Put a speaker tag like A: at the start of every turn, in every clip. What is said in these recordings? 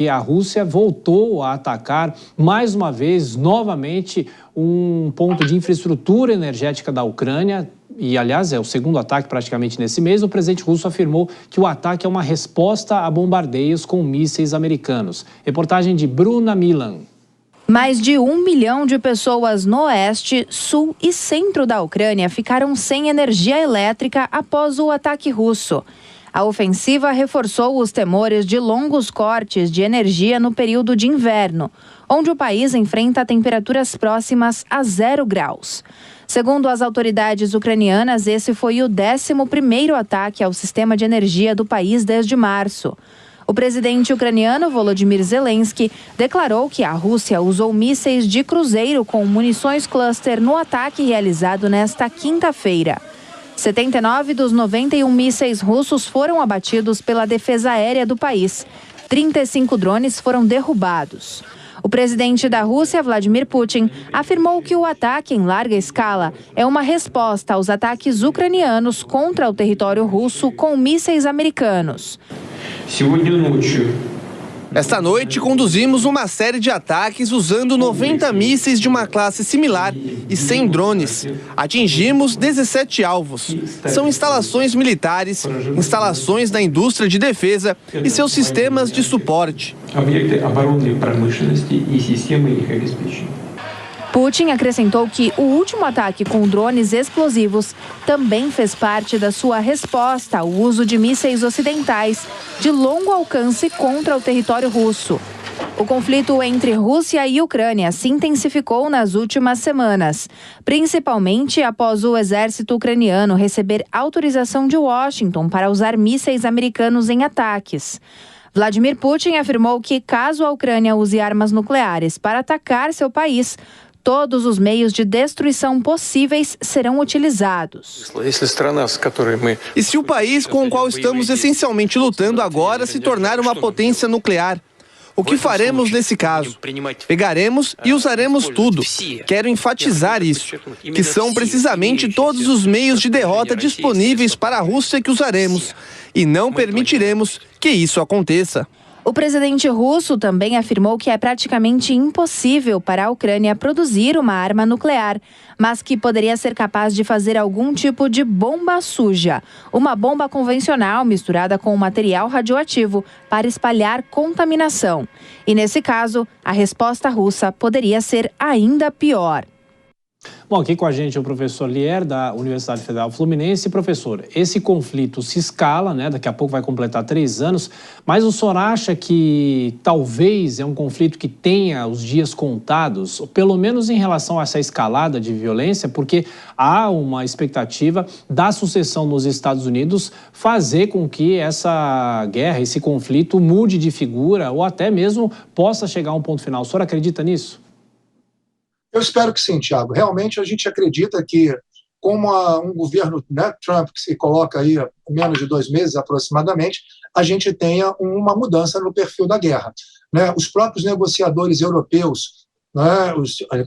A: E a Rússia voltou a atacar mais uma vez, novamente, um ponto de infraestrutura energética da Ucrânia. E, aliás, é o segundo ataque praticamente nesse mês. O presidente russo afirmou que o ataque é uma resposta a bombardeios com mísseis americanos. Reportagem de Bruna Milan.
B: Mais de 1 milhão de pessoas no oeste, sul e centro da Ucrânia ficaram sem energia elétrica após o ataque russo. A ofensiva reforçou os temores de longos cortes de energia no período de inverno, onde o país enfrenta temperaturas próximas a 0 graus. Segundo as autoridades ucranianas, esse foi o 11º ataque ao sistema de energia do país desde março. O presidente ucraniano Volodymyr Zelensky declarou que a Rússia usou mísseis de cruzeiro com munições cluster no ataque realizado nesta quinta-feira. 79 dos 91 mísseis russos foram abatidos pela defesa aérea do país. 35 drones foram derrubados. O presidente da Rússia, Vladimir Putin, afirmou que o ataque em larga escala é uma resposta aos ataques ucranianos contra o território russo com mísseis americanos.
C: Esta noite, conduzimos uma série de ataques usando 90 mísseis de uma classe similar e 100 drones. Atingimos 17 alvos. São instalações militares, instalações da indústria de defesa e seus sistemas de suporte.
B: Putin acrescentou que o último ataque com drones explosivos também fez parte da sua resposta ao uso de mísseis ocidentais de longo alcance contra o território russo. O conflito entre Rússia e Ucrânia se intensificou nas últimas semanas, principalmente após o exército ucraniano receber autorização de Washington para usar mísseis americanos em ataques. Vladimir Putin afirmou que, caso a Ucrânia use armas nucleares para atacar seu país, todos os meios de destruição possíveis serão utilizados.
C: E se o país com o qual estamos essencialmente lutando agora se tornar uma potência nuclear? O que faremos nesse caso? Pegaremos e usaremos tudo. Quero enfatizar isso, que são precisamente todos os meios de derrota disponíveis para a Rússia que usaremos. E não permitiremos que isso aconteça.
B: O presidente russo também afirmou que é praticamente impossível para a Ucrânia produzir uma arma nuclear, mas que poderia ser capaz de fazer algum tipo de bomba suja, uma bomba convencional misturada com material radioativo para espalhar contaminação. E nesse caso, a resposta russa poderia ser ainda pior.
A: Bom, aqui com a gente é o professor Lier, da Universidade Federal Fluminense. Professor, esse conflito se escala, né? Daqui a pouco vai completar 3 anos, mas o senhor acha que talvez é um conflito que tenha os dias contados, pelo menos em relação a essa escalada de violência, porque há uma expectativa da sucessão nos Estados Unidos fazer com que essa guerra, esse conflito mude de figura ou até mesmo possa chegar a um ponto final. O senhor acredita nisso?
D: Eu espero que sim, Thiago. Realmente a gente acredita que, como um governo, né, Trump, que se coloca aí há menos de 2 meses aproximadamente, a gente tenha uma mudança no perfil da guerra. Né? Os próprios negociadores europeus, né,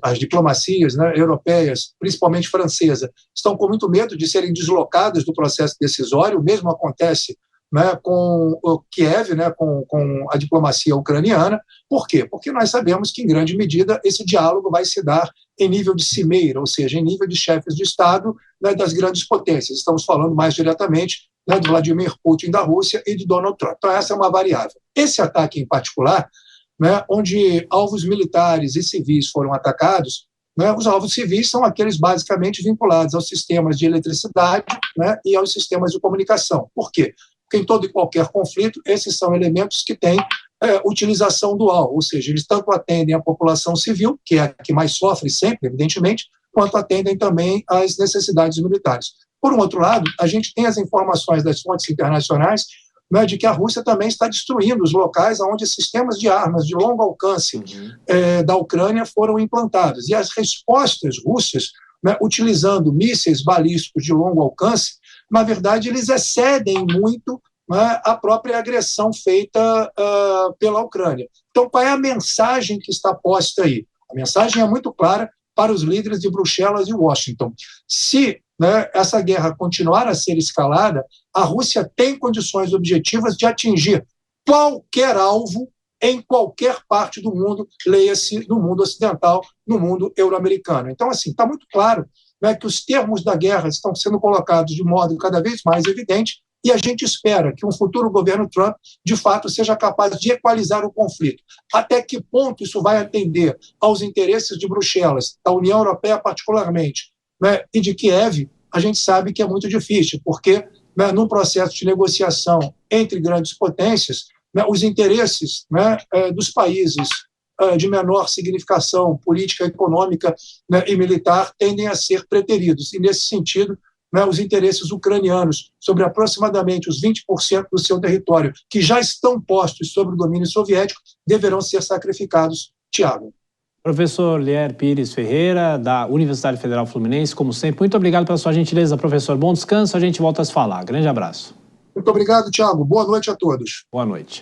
D: as diplomacias, né, europeias, principalmente francesa, estão com muito medo de serem deslocadas do processo decisório. O mesmo acontece, né, com o Kiev, né, com a diplomacia ucraniana. Por quê? Porque nós sabemos que, em grande medida, esse diálogo vai se dar em nível de cimeira, ou seja, em nível de chefes de Estado, né, das grandes potências. Estamos falando mais diretamente, né, de Vladimir Putin da Rússia e de Donald Trump. Então, essa é uma variável. Esse ataque em particular, né, onde alvos militares e civis foram atacados, né, os alvos civis são aqueles basicamente vinculados aos sistemas de eletricidade, né, e aos sistemas de comunicação. Por quê? Porque em todo e qualquer conflito, esses são elementos que têm utilização dual, ou seja, eles tanto atendem a população civil, que é a que mais sofre sempre, evidentemente, quanto atendem também às necessidades militares. Por um outro lado, a gente tem as informações das fontes internacionais, né, de que a Rússia também está destruindo os locais onde sistemas de armas de longo alcance da Ucrânia foram implantados. E as respostas russas, né, utilizando mísseis balísticos de longo alcance, na verdade, eles excedem muito, né, a própria agressão feita pela Ucrânia. Então, qual é a mensagem que está posta aí? A mensagem é muito clara para os líderes de Bruxelas e Washington. Se, né, essa guerra continuar a ser escalada, a Rússia tem condições objetivas de atingir qualquer alvo em qualquer parte do mundo, leia-se no mundo ocidental, no mundo euro-americano. Então, assim, está muito claro, né, que os termos da guerra estão sendo colocados de modo cada vez mais evidente, e a gente espera que um futuro governo Trump, de fato, seja capaz de equalizar o conflito. Até que ponto isso vai atender aos interesses de Bruxelas, da União Europeia particularmente, né, e de Kiev, a gente sabe que é muito difícil, porque, né, num processo de negociação entre grandes potências, né, os interesses, né, dos países de menor significação política, econômica, né, e militar tendem a ser preteridos. E, nesse sentido, né, os interesses ucranianos sobre aproximadamente os 20% do seu território, que já estão postos sob o domínio soviético, deverão ser sacrificados. Tiago.
A: Professor Lier Pires Ferreira, da Universidade Federal Fluminense, como sempre, muito obrigado pela sua gentileza, professor. Bom descanso, a gente volta a se falar. Grande abraço.
D: Muito obrigado, Tiago. Boa noite a todos.
A: Boa noite.